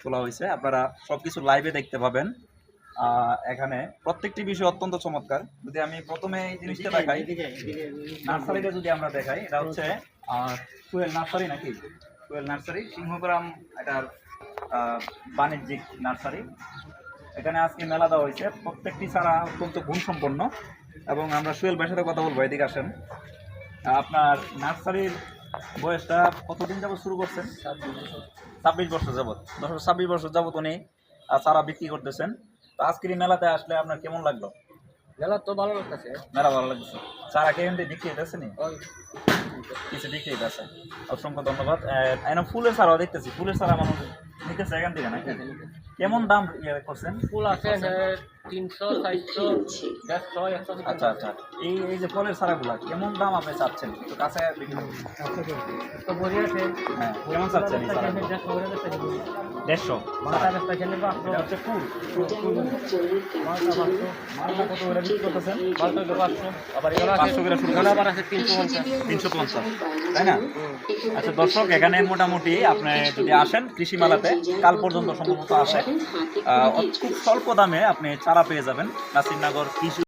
তোলা হয়েছে, আপনারা সবকিছু লাইভে দেখতে পাবেন। এখানে প্রত্যেকটি বিষয় অত্যন্ত চমৎকার। যদি আমি প্রথমে এই জিনিসটা দেখাই, নার্সারিটা যদি আমরা দেখাই, এটা হচ্ছে কোয়েল নার্সারি নাকি, কোয়েল নার্সারি সিংহগ্রাম, এটার বাণিজ্যিক নার্সারি। এখানে আজকে মেলা দেওয়া হয়েছে, প্রত্যেকটি চারা অত্যন্ত গুণসম্পন্ন। এবং আমরা সোহেল ভাইয়ের সাথে কথা বলবো, এদিকে আসেন। আপনার নার্সারির বয়সটা কতদিন যাবত শুরু করছেন? 26 বছর যাবত। 26 বছর যাবত উনি চারা বিক্রি করতেছেন। তো আজকের এই মেলাতে আসলে আপনার কেমন লাগলো? মেলা তো ভালো লাগতেছে। মেলা ভালো লাগছে। চারা কে এখান থেকে বিক্রি হইতেছে নি? কিছু বিক্রি হইতেছে। অসংখ্য ধন্যবাদ। এখানে ফুলের চারাও দেখতেছি, ফুলের চারা মানুষ নিতেছে এখান থেকে নাকি? কেমন দাম করছেন? ফুল আছে 300, 400, 150, 100। আচ্ছা আচ্ছা, এই যে ফলের চারাগুলা কেমন দাম আপনি চাচ্ছেন? একটু কাছে বিক্রি করুন। তো বড়ি আছে। হ্যাঁ, কেমন চাচ্ছেন এই চারাগুলো? 150। এটা হচ্ছে ফুল। মালটা কত করে বিক্রি করতেছেন? আবার এগুলো 500 করে শুরু করছেন? আবার আছে 350। 350, তাই না? আচ্ছা দর্শক, এখানে মোটামুটি আপনি যদি আসেন কৃষি মেলাতে, কাল পর্যন্ত সম্ভবত আসে, খুব স্বল্প দামে আপনি চারা পেয়ে যাবেন নাসিরনগর কৃষি